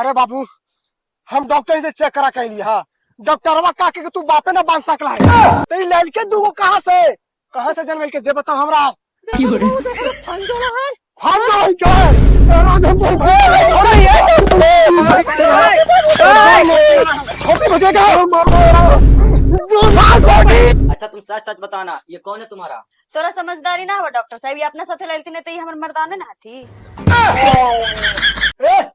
अरे बाबू, हम डॉक्टर से चेक करा के लिया। हाँ। डॉक्टरवा का के तू बापे ना बांध सकला है। तो लड़के दूगो कहाँ से जन्म के जे बताओ हमरा। हम जो है क्या है तेरा जब छोड़ा ही है। छोटी बचेगा जो साथ बैठी। अच्छा तुम सच सच बताना, ये कौन है तुम्हारा? तोरा समझदारी ना हो डॉक्टर साहब, ये अपना साथे लड़ती ने तो ये हमर मर्दाने ना थी। ए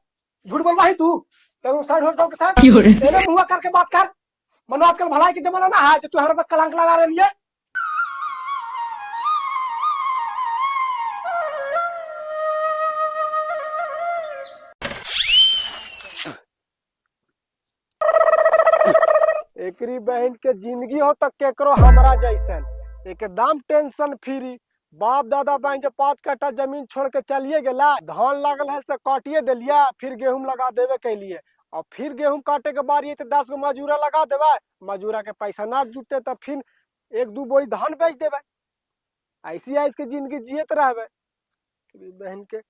झूठ बोल भाई तू। तेरे साइड हो डॉक्टर साहब, तेरे मुंह करके बात कर। मनो आजकल भलाई के जमाना ना है जो तू हमरा पे कलंक लगा रही है। एकरी बहन के जिंदगी हो तक केकरो हमरा जैसन एकदम टेंशन फ्री। बाप दादा बहन जब 5 कट्ठा जमीन छोड़ के चलिए गेला, धान लागल है से काटिए दिलिया, फिर गेहूं लगा देवे के लिए। और फिर गेहूं काटे के बारी तो 10 गो मजूरा लगा देवे। मजूरा के पैसा ना जुटते तो फिर 1-2 बोरी धान बेच देवे। ऐसी है इसके जिंदगी जियत रहवे। बहन के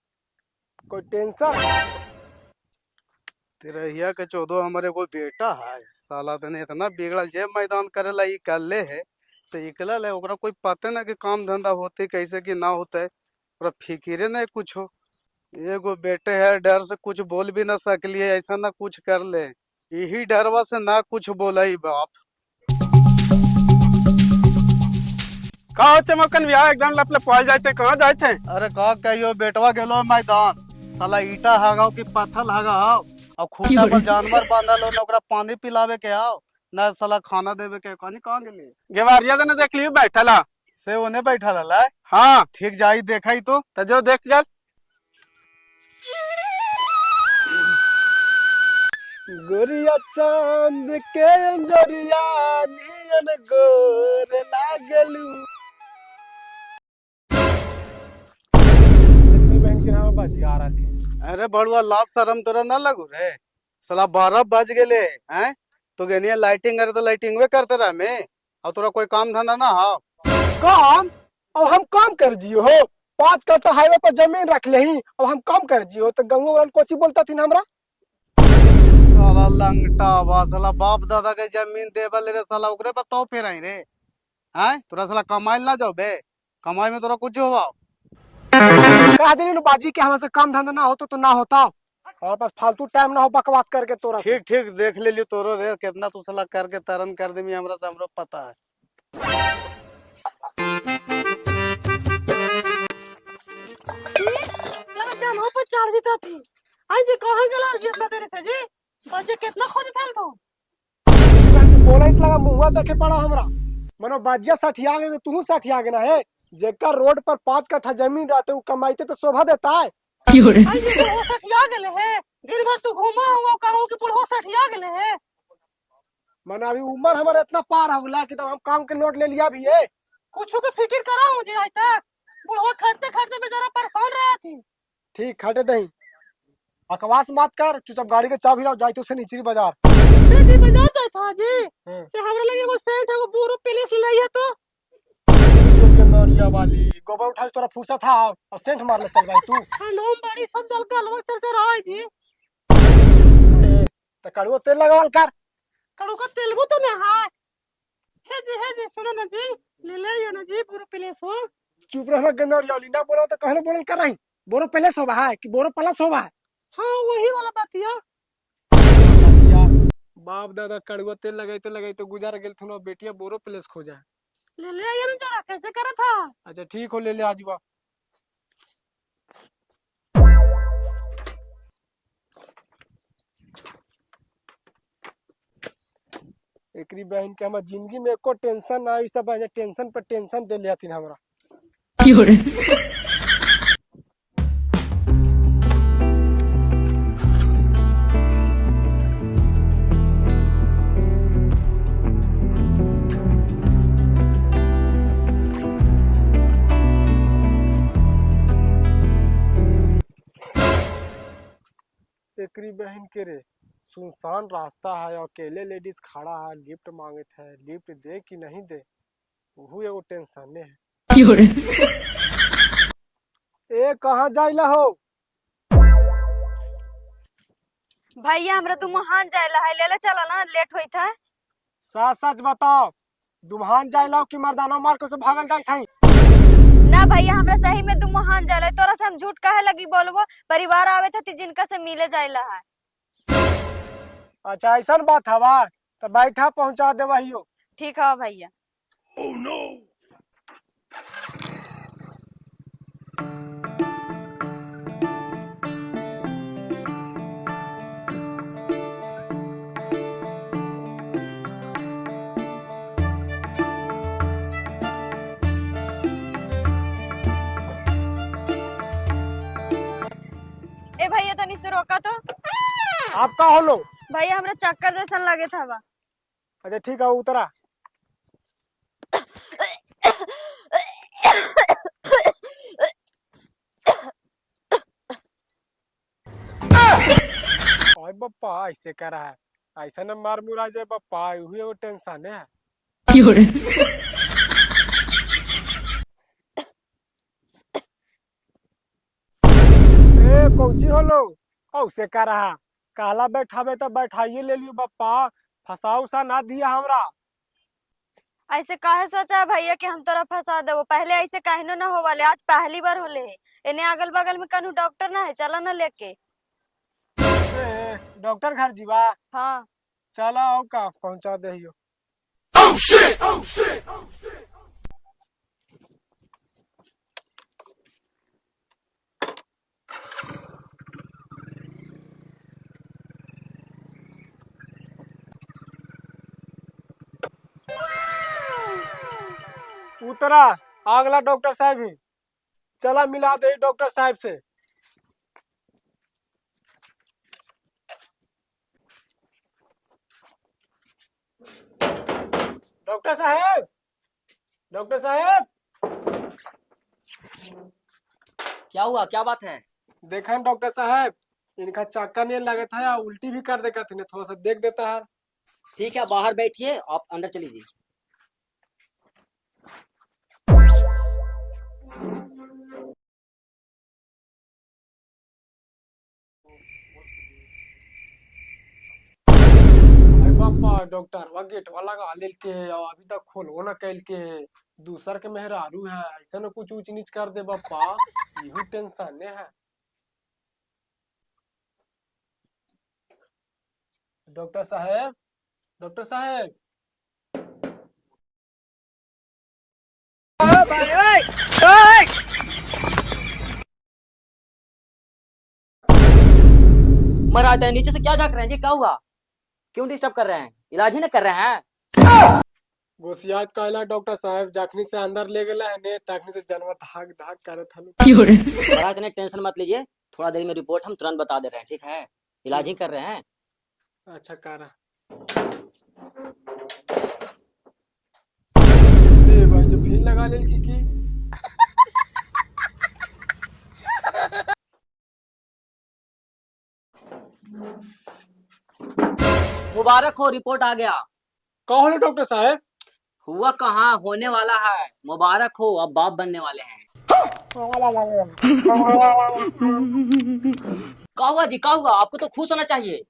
कोई टेंशन। तिरहिया के 14 हमारे कोई बेटा है, साला तने इतना बिगड़ल जे मैदान करेला ई कल्ले है से निकलल है। ओकरा कोई पता ना कि काम धंधा होते कैसे कि ना होते, ओकरा फिक्रे नहीं कुछ हो। एगो बेटे है, डर से कुछ बोल भी ना सकलिए, ऐसा ना कुछ कर ले। यही डरवा से ना कुछ बोला ही बाप। कहा चमकन बिहार एकदम लपले पहुंच जाते, कहाँ जाते? अरे कहा कहियो बेटवा गेलो मैदान, साला ईटा हगाओ कि पत्थर हगाओ और खूंटा पर जानवर बांधल हो, ना ओकरा पानी पिलावे के आओ ना साला खाना देवे के। कहानी कहाँ गेली? गेवारिया ने देख लियो बैठला से ओने बैठल है। हाँ ठीक जाई देखा ही तो जो देख गल। गोरिया चांद के अंजरिया नियन गोर लागलू। बहन के नाम बजिया रहा थी। अरे बड़ुआ लाज शरम तोरा ना लगू रे, साला 12 बज गेले हैं तो गेनिया लाइटिंग करे तो लाइटिंग वे करते रह में। और तोरा कोई काम धंधा ना हो? काम और हम काम कर जियो हो। 5 कट्ठा हाईवे पर जमीन रख ले ही और हम काम कर जियो तो गंगू वाला कोची बोलता थी हमरा। साला लंगटा बा, साला बाप दादा के जमीन देवल रे, साला ओकरे बताओ फिर आई रे हैं। तोरा साला कमाई ना जाओ बे, कमाई में तोरा कुछ होवा। कह देनी न बाजी के हमसे काम धंधा ना होता तो ना होता। हमारे पास फालतू टाइम ना हो बकवास करके तोरा से। ठीक ठीक देख ले लियो तोरो रे, कितना तू साला करके तरन कर देमी हमरा से हमरो पता है। जानो पर चढ़ जीता थी। आई जी कहां गला जितना तेरे से जी? बच्चे कितना खोज थल तो। बोला इस लगा मुंह देखे पड़ा हमरा। मनो बाजिया सठिया गए तो तू सठिया गए ना है। जेकर रोड पर 5 कट्ठा जमीन रहते वो कमाईते तो शोभा देता है। आई जी वो सठिया गेले है। दिन भर तू घुमा हुआ कहूं कि बुढ़वा सठिया गेले है। मने अभी उम्र हमारे इतना पार हो गला कि तो हम काम के नोट ले लिया भी है। कुछ के फिक्र करा मुझे आज तक। बुढ़वा खड़ते खड़ते बेचारा परेशान रहा थी। ठीक खटे दही बकवास मत कर, चुपचाप गाड़ी के चाबी लाओ, जाते उसे नीचे बाजार। जी बाजार जाए था जी। से हमरा लगे एगो सेठ है, बोरो पैलेस ले आई है तो कंदरिया वाली गोबर उठा तोरा फुर्सत था और सेंट मार ले चल भाई तू। हां नोम बड़ी सब जल के अलवर चल से रहा है जी। तो कड़ुआ तेल लगावल कर। कड़ू का तेलगु तो ना है जी सुनो ना जी, ले ले ये ना जी बोरो पैलेस हो। चुप रह कंदरिया वाली, ना बोलो तो कहने बोल कर रही। बोरो पैलेस होबा है कि बोरो प्लस होबा है? हाँ वही वाला बातिया। बाप दादा कड़ुआ तेल लगाई तो गुजार गेल थुनो बेटिया बोरो प्लेस खोजा। ले ले ये ना जरा कैसे करे था। अच्छा ठीक हो ले ले आजुआ। एकरी बहन के हमरा जिंदगी में एको टेंशन ना आई, सब टेंशन पर टेंशन दे लेथिन हमरा। एकरी बहन के रे सुनसान रास्ता है, अकेले लेडीज खड़ा है, लिफ्ट मांगत है, लिफ्ट दे कि नहीं दे वो एगो टेंशन है। ए कहाँ जाइला हो? भैया हमरा तू महान जायला है, ले ले चला ना, लेट होई था। सच सच बताओ, दुम्हान जाए लो कि मर्दाना मार के से भागल जाए थाई? ना भैया हमरा सही में तू महान जायला है, तोरा से हम झूठ काहे लगी बोलबो? परिवार आवे था जिनका से मिले जायला है। अच्छा ऐसा बात हवा, तो बैठा पहुंचा दे वहियो। ठीक है भैया। ए भैया तनी से रोका तो। आपका होलो? भैया हमरा चक्कर जैसा लगे था बा। अच्छा ठीक है, उतरा। ओए बप्पा ऐसे कर रहा है, ऐसा न मार मुरा जाए बप्पा, हुए वो टेंशन है। ए कौची होलो? ऐसे कर रहा, कहला बैठावे तो बैठाइए ले लियो बप्पा, फसाऊ सा ना दिया हमरा। ऐसे काहे सोचा है भैया कि हम तोरा फंसा देबो? पहले ऐसे काहे न हो वाले, आज पहली बार होले है। इन्हें अगल बगल में कनु डॉक्टर ना है, चला ना लेके। डॉक्टर घर जीवा? हाँ चला आओ का पहुंचा दे। उतरा, अगला डॉक्टर साहब ही। चला मिला दे डॉक्टर साहब से। डॉक्टर साहब, डॉक्टर साहब। क्या हुआ, क्या बात है? देखा डॉक्टर साहब, इनका चक्कर नहीं लगे था, उल्टी भी कर देगा, थोड़ा सा देख देता है। ठीक है, बाहर बैठिए, आप अंदर चलीजिए। बापा डॉक्टर वा गेट वाला का लेल के अभी तक खोलो ना कैल के, दूसर के मेहरारू है, ऐसा न कुछ ऊंच नीच कर दे बापा, यही टेंशन है। डॉक्टर साहब, डॉक्टर साहब। महाराज नीचे से क्या झांक रहे हैं जी? क्या हुआ? क्यों डिस्टर्ब कर रहे हैं? इलाज ही ना कर रहे हैं? गोसियात कहला डॉक्टर साहब, जखनी से अंदर ले गेला है ने, तखनी से जनवा धाक धाक करत हलो। महाराज इतने टेंशन मत लीजिए, थोड़ा देर में रिपोर्ट हम तुरंत बता दे रहे हैं, ठीक है? इलाज ही कर रहे हैं। अच्छा करा। ए भाई जो भीड़ लगा लेल की मुबारक हो, रिपोर्ट आ गया। कहो लो डॉक्टर साहब। हुआ कहाँ, होने वाला है। मुबारक हो, अब बाप बनने वाले हैं। क्या हुआ जी, क्या हुआ? आपको तो खुश होना चाहिए।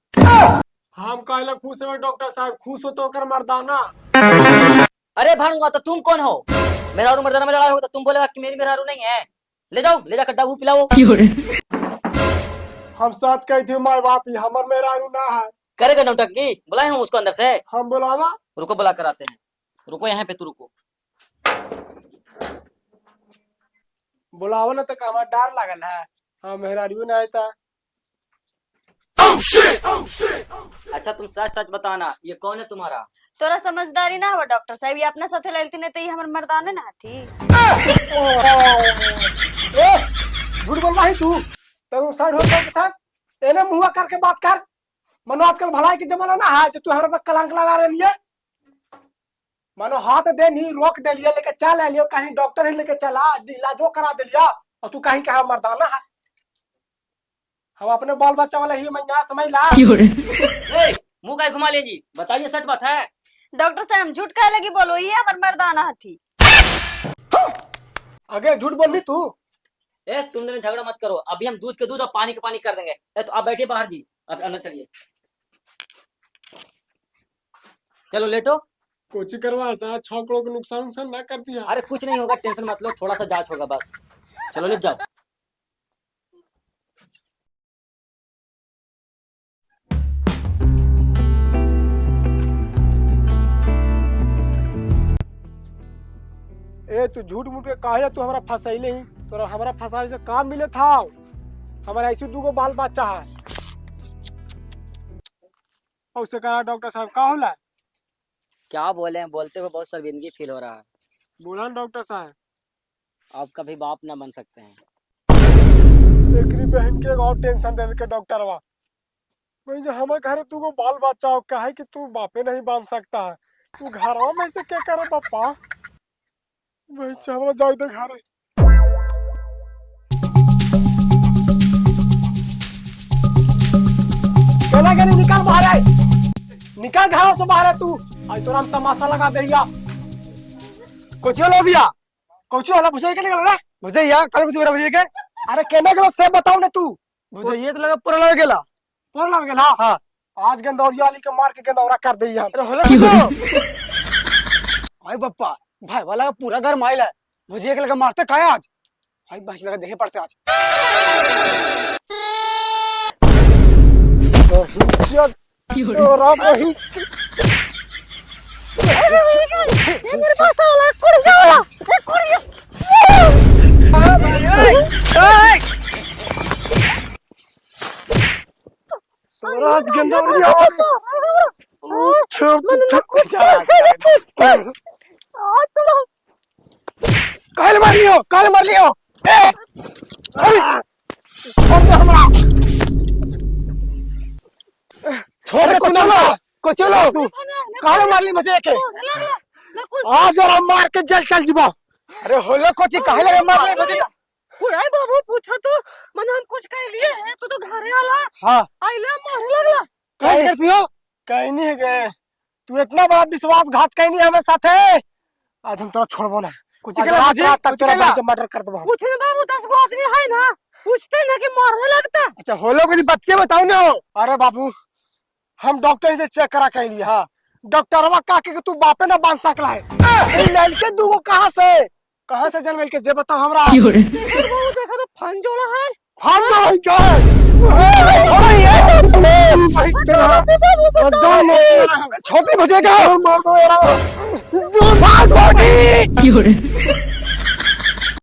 हम कहला खुश हो डॉक्टर साहब, खुश हो तो कर मर्दाना। अरे भाड़ूंगा, तो तुम कौन हो? मेहरारू मर्दाना में लड़ाई हो तो तुम बोलेगा कि मेरी मेहरारू नहीं है? ले जाओ, ले जाकर डाबू पिलाओ। हम सच कही थी माय बाप, हमर मेहरारू ना है। करेगा नौटंकी? बुलाए हम उसको अंदर से। हम बुलावा? रुको, बुला कर आते हैं। रुको यहाँ पे, तू रुको। बुलावा ना तो हमारा डर लगल है, हम मेहरारू ना आया। अच्छा तुम सच सच बताना, ये कौन है तुम्हारा? तोरा समझदारी ना हुआ डॉक्टर साहब, ये अपना साथे लड़ती नहीं तो ये हमर मर्दाने ना थी। झूठ बोल रही तू, तेरू साइड हो डॉक्टर साहब, एने मुंह करके बात कर। मनो आजकल भलाई के जमाना ना है जो तू हमारे पे कलंक लगा रही है। मानो हाथ दे नहीं रोक दे लिया, लेके चल लियो कहीं डॉक्टर ही लेके चला, इलाजो करा दे लिया, और तू कहीं कहा मर्दाना है। हम अपने बाल बच्चा वाला ही मैं समझ ला। मुंह का घुमा ले जी, बताइए सच बात है। डॉक्टर साहब हम झूठ कहे लगी, बोलो ये हमर मर्दाना थी। आगे झूठ बोल तू। तुम दोनों झगड़ा मत करो, अभी हम दूध के दूध और पानी के पानी कर देंगे। तो आप बैठिए बाहर जी। अब अंदर चलिए। चलो लेटो। कोची करवा ऐसा 6 करोड़ का नुकसान ना कर दिया। अरे कुछ नहीं होगा, टेंशन मत लो, थोड़ा सा जांच होगा बस। चलो लेट जाओ। ए तू झूठ मूठ के काहे तू हमरा फंसैले ही, तोरा हमरा फंसावे से काम मिले था। हमारा ऐसे दूगो बाल बच्चा है। और से कहा डॉक्टर साहब का होला? क्या बोले हैं, बोलते हुए बहुत शर्मिंदगी फील हो रहा है। बोला डॉक्टर साहब। आप कभी बाप ना बन सकते हैं। एकरी बहन के और टेंशन दे के डॉक्टर बा भाई जो हमारे घर तू को बाल बच्चा हो कहे कि तू बापे नहीं बांध सकता है, तू घर में से क्या करे पापा? भाई चलो जाओ दे घर। चला गया निकाल बाहर आए, निकाल घरों से बाहर है तू। आज तो हम तमाशा लगा देगा। कुछ लो भैया, कुछ वाला पूछे के निकल रहा मुझे यार कल कुछ मेरा पूछे के। अरे कहने के से बताओ ना तू। मुझे ये तो लगा पूरा लग गेला, पूरा लग गेला। हां आज गंदौरिया वाली के मार के गंदौरा कर दी हम। अरे होला कुछ भाई बप्पा भाई वाला पूरा घर माइल है, मुझे एक लगा मारते का आज भाई बस लगा देखे पड़ते आज। और वही मेरे पास वाला कुड़िया वाला एक कुड़िया राज गंदौरिया कल मार लियो, कल मार लियो। छोड़ को चलो तू काहे मार ली मुझे के आज और हम मार के जेल चल जीबो। अरे होलो कोची काहे लगे मार ले मुझे? कुड़ाई बाबू पूछा तो मन हम कुछ कह लिए है तो घरे आला। हां आइले मारे लगला। कहीं करती हो? कहीं नहीं गए तू, इतना बड़ा विश्वासघात कहीं नहीं हमें साथ है। आज हम तोरा छोड़बो ना, कुछ रात तक तोरा मर्डर कर देबो। पूछ ना बाबू 10 गो आदमी है ना, पूछते ना कि मारने लगता। अच्छा होलो कोई बच्चे बताओ ना। अरे बाबू हम डॉक्टर से चेक करा कह लिया। हां डॉक्टरवा का के तू बापे ना बांध सकला है। ए लड़के दूगो कहां से जन्मल के जे बताओ हमरा। बाबू देखा तो फन जोड़ा है। फन जोड़ा है क्या? छोड़ो ये छोटी बचेगा मार दो यार जो भाग भागी।